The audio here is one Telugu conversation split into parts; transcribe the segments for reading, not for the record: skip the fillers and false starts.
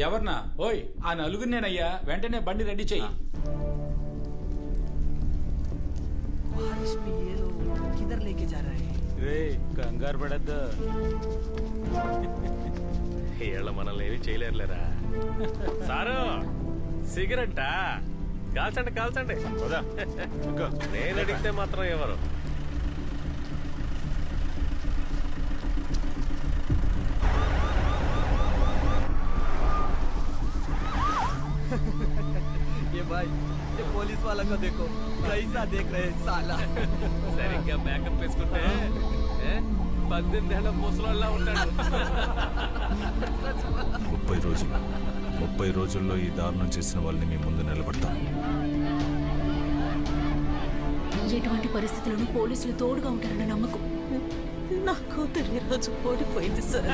ఎవర్నా? ఓయ్, ఆ నలుగురు నేనయ్యా. వెంటనే బండి రెడీ చెయ్యి. కంగారు పడద్దు, వీళ్ళ మనల్ని ఏమి చేయలేరులేరా. సారు సిగరెట్టా? కాల్చండి కాల్చండి. నేను అడిగితే మాత్రం ఎవరు? ये भाई, ये पुलिस वाला को देखो कैसा देख रहे हैं साला. సరిగ్గా మేకప్ వేసుకుంటే 18 ఏళ్ల ముసలోళ్ళ ఉంటాడు. 30 రోజుల్లో ఈ దారుణం చేసిన వాళ్ళని మీ ముందు నిలబడతాను. ఎటువంటి పరిస్థితులను పోలీసులు తోడుగా ఉంటారన్న నమ్మకం. నా కూతురు ఈ రోజు ఓడిపోయింది సార్.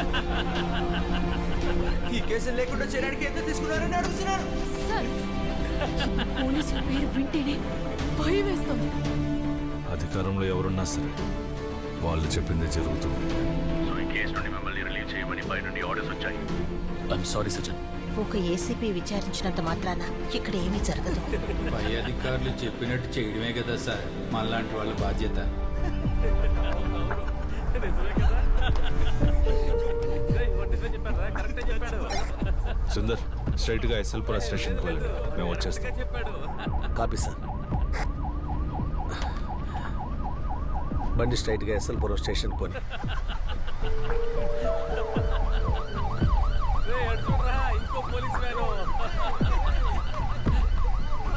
ఈ కేసులు లేకుండా చేయడానికి ఎంత తీసుకున్నారని అడుగుతున్నారు సార్. పోలీసుల పేరు వింటేనే భయం వేస్తుంది. అధికారంలో ఎవరున్నా సరే వాళ్ళు చెప్పిందే జరుగుతుంది. సో ఈ కేసు నుండి మిమ్మల్ని రిలీవ్ చేయమని పై నుండి ఆర్డర్స్ వచ్చాయి. ఐఎమ్ సారీ సజన్. ఒక ఏసీపీ విచారించినంత మాత్రాన ఇక్కడ ఏమీ జరగదు. పై అధికారులు చెప్పినట్టు చేయడమే కదా సార్ మనలాంటి వాళ్ళ బాధ్యత. సుందర్, స్ట్రైట్ గా ఎస్ఎల్పుర స్టేషన్ కి వెళ్ళండి. మేము వచ్చేస్తాం. Copy sir. బండి స్ట్రైట్ గా ఎస్ఎల్పురం స్టేషన్ పోని. ఇంకో పోలీస్ వ్యాను.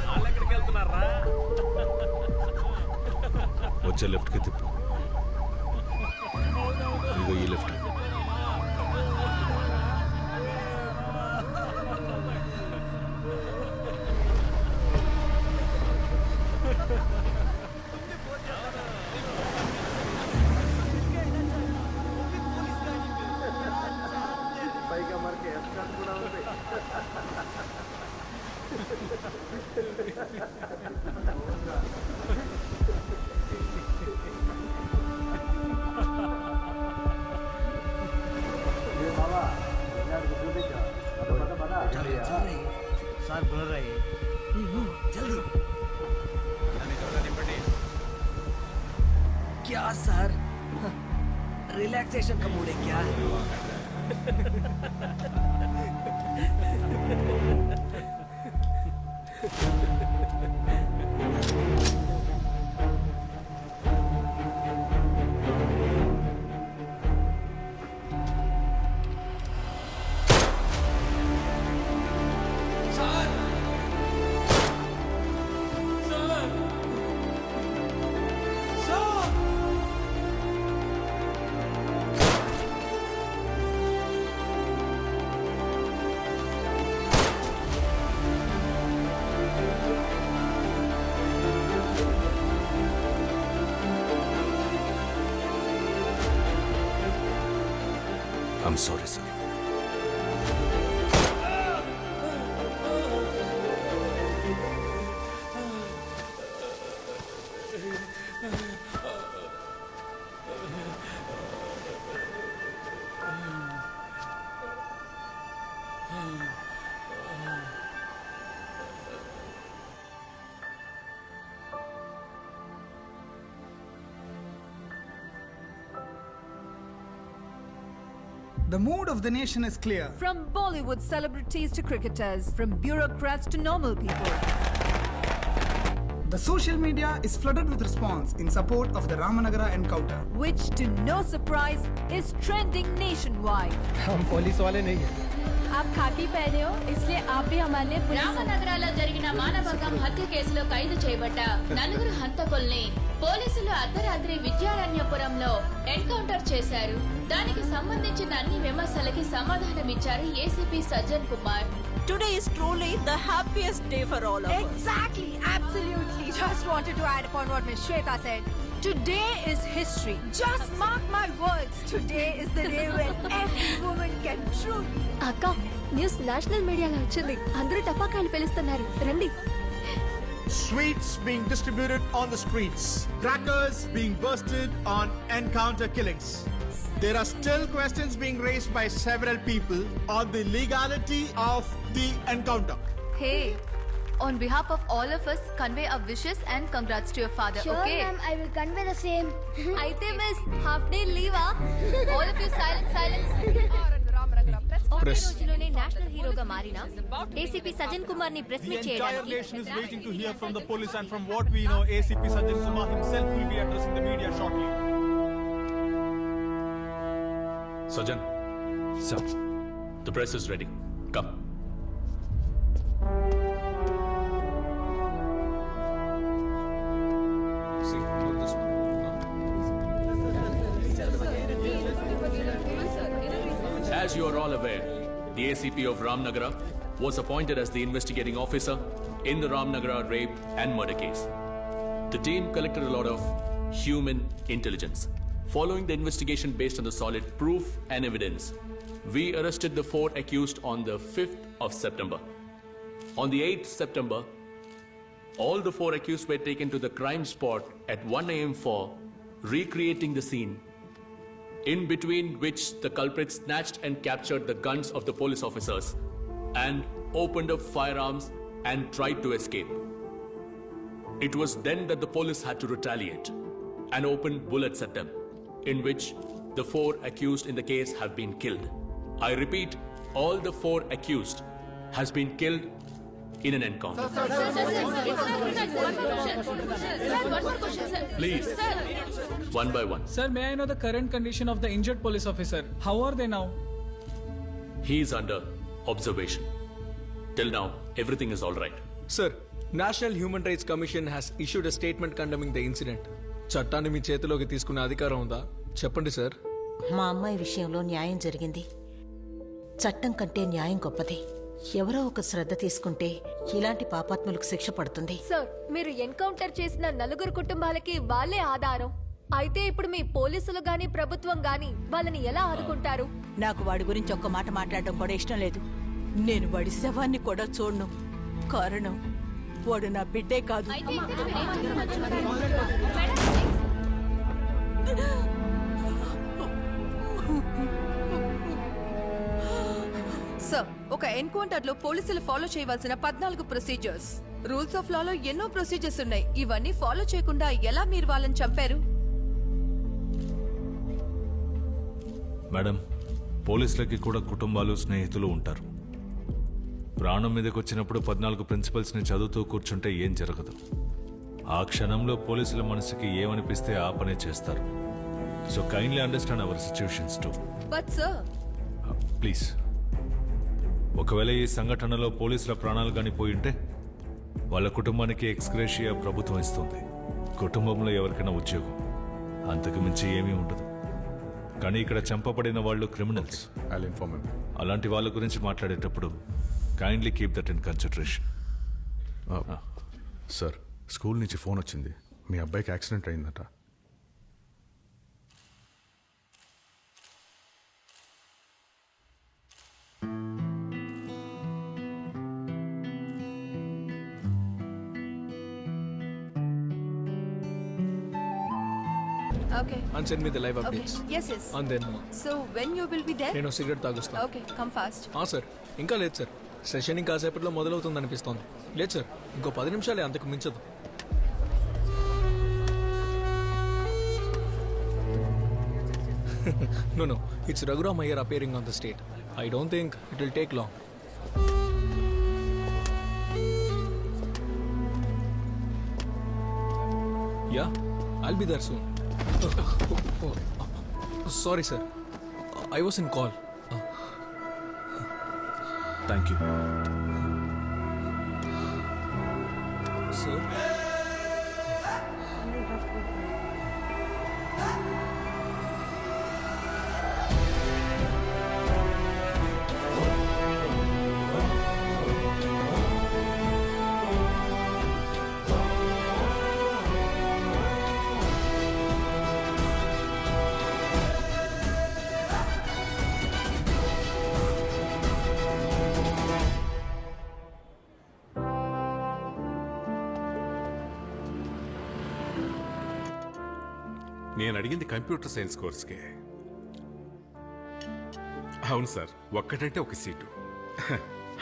వాళ్ళు ఎక్కడికి వెళ్తున్నారా? వచ్చే లెఫ్ట్ కి తిప్పు. ఇదిగో ఈ లెఫ్ట్. सर बोल रहे हैं जल्दी. क्या सर, रिलैक्सेशन का मूड है क्या? I'm sorry, sir. The mood of the nation is clear. From Bollywood celebrities to cricketers, from bureaucrats to normal people. The social media is flooded with response in support of the Ramanagara encounter. Which, to no surprise, is trending nationwide. हम पुलिस वाले नहीं हैं. आप खाकी पहने हो, इसलिए आप भी हमारे लिए पुलिस हो. రామనగరాలో జరిగిన మానభంగం హత్య కేసులో ఖైదు చేయబడ్డ నలుగురు హంతకుల్ని పోలీసులు అర్ధరాత్రి విద్యారణ్యపురంలో ఎన్కౌంటర్ చేశారు. దానికి సంబంధించిన అన్ని విమర్శలకి సమాధానమిచ్చారు ACP Sajjan Kumar. Today is truly the happiest day for all of us. Exactly, absolutely. Just wanted to add upon what Ms. Shweta said. Today is history. Just mark my words. Today is the day when every woman can truly. అక్క, న్యూస్ నేషనల్ మీడియాలో వచ్చింది. అందరూ టపాకాయలు పేలుస్తున్నారు. రండి. Sweets being distributed on the streets. Crackers being bursted on encounter killings. there are still questions being raised by several people on the legality of the encounter. Hey, on behalf of all of us, convey our wishes and congrats to your father, okay? ma'am, I will convey the same. అయితే మిస్ హాఫ్ డే లీవా? All of you silence. ఒకే రోజులోనే నేషనల్ హీరోగా మారిన ఏసీపీ సజన్ కుమార్ ని ప్రెస్ The మీట్ entire చేయడానికి nation is waiting to hear from the police, and from what we know, ACP Sajjan Kumar himself will be addressing the media shortly. Sajan, sir, the press is ready. Come. See, look this one. As you are all aware, the ACP of Ramnagara was appointed as the investigating officer in the Ramnagara rape and murder case. The team collected a lot of human intelligence. Following the investigation based on the solid proof and evidence, we arrested the 4 accused on the 5th of September. On the 8th September, all the 4 accused were taken to the crime spot at 1 a.m. for recreating the scene, in between which the culprits snatched and captured the guns of the police officers and opened up firearms and tried to escape. It was then that the police had to retaliate and open bullets at them, in which the 4 accused in the case have been killed. I repeat, all the 4 accused has been killed in an encounter. One more question, sir. Please, one by one. Sir, may I know the current condition of the injured police officer? How are they now? He is under observation. Till now, everything is all right. Sir, National Human Rights Commission has issued a statement condemning the incident. చట్టాన్ని మీ చేతిలోకి తీసుకునే అధికారం ఉందా? చెప్పండి సార్. మా అమ్మాయి విషయంలో న్యాయం జరిగింది. చట్టం కంటే న్యాయం గొప్పది. ఎవరో ఒక శ్రద్ధ తీసుకుంటే ఇలాంటి పాపాత్ములకు శిక్ష పడుతుంది. సార్, మీరు ఎన్కౌంటర్ చేసిన 4 కుటుంబాలకి వాళ్ళే ఆధారం. అయితే ఇప్పుడు మీ పోలీసులు గాని ప్రభుత్వం గాని వాళ్ళని ఎలా ఆదుకుంటారు? నాకు వాడి గురించి ఒక్క మాట మాట్లాడడం కూడా ఇష్టం లేదు. నేను వాడి శవాన్ని కూడా చూడను. కారణం వాడు నా బిడ్డే కాదు. సార్, ఒక ఎన్కౌంటర్ లో పోలీసులు ఫాలో చేయవలసిన 14 ప్రొసీజర్స్, రూల్స్ ఆఫ్ లాలో ఎన్నో ప్రొసీజర్స్ ఉన్నాయి. ఇవన్నీ ఫాలో చేయకుండా ఎలా మీరు వాళ్ళని చంపారు? మేడం, పోలీసులకి కూడా కుటుంబాలు స్నేహితులు ఉంటారు. ప్రాణం మీదకి వచ్చినప్పుడు 14 ప్రిన్సిపల్స్ని చదువుతూ కూర్చుంటే ఏం జరగదు. ఆ క్షణంలో పోలీసుల మనసుకి ఏమనిపిస్తే ఆ పనే చేస్తారు. So kindly understand our situations to. But sir, please, ఒకవేళ ఈ సంఘటనలో పోలీసుల ప్రాణాలు కానీ పోయింటే వాళ్ళ కుటుంబానికి ఎక్స్గ్రేషియా ప్రభుత్వం ఇస్తుంది. కుటుంబంలో ఎవరికైనా ఉద్యోగం, అంతకు మించి ఏమీ ఉండదు. కానీ ఇక్కడ చంపబడిన వాళ్ళు క్రిమినల్స్. అలాంటి వాళ్ళ గురించి మాట్లాడేటప్పుడు kindly keep that in consideration. Sir, school నుంచి ఫోన్ వచ్చింది. మీ అబ్బాయికి యాక్సిడెంట్ అయిందట. okay. And send me the live updates. Okay. Yes. And then So when you will be there? నేను సిగరెట్ తాగుస్తాను. Okay, come fast. సార్, ఇంకా లేదు సార్. సెషన్ ఇంకా సేపట్లో మొదలవుతుంది అనిపిస్తోంది. లేదు సార్, ఇంకో 10 నిమిషాలే, అంతకు మించదు. No, it's Raghuram Iyer appearing on the stage. I don't think it will take long. Yeah, I'll be there soon. Sorry, sir. I was in call. Thank you. Sir? నేను అడిగింది కంప్యూటర్ సైన్స్ కోర్స్కే. అవును సార్, ఒక్కటంటే ఒక సీటు.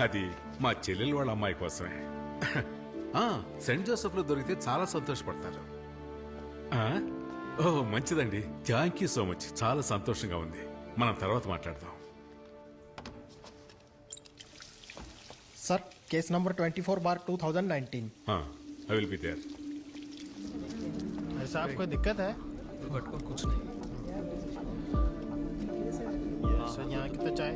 అది మా చెల్లెలు వాళ్ళ అమ్మాయి కోసమే. సెంట్ జోసెఫ్లో దొరికితే చాలా సంతోషపడతారు. ఆ? ఓ మంచిదండి, థ్యాంక్ యూ సో మచ్. చాలా సంతోషంగా ఉంది. మనం తర్వాత మాట్లాడదాం. Sir, case number 24/2019. I will be there. ऐसा कोई दिक्कत है? పట్టుకొని కూర్చుని सर यहाँ कितना चाय?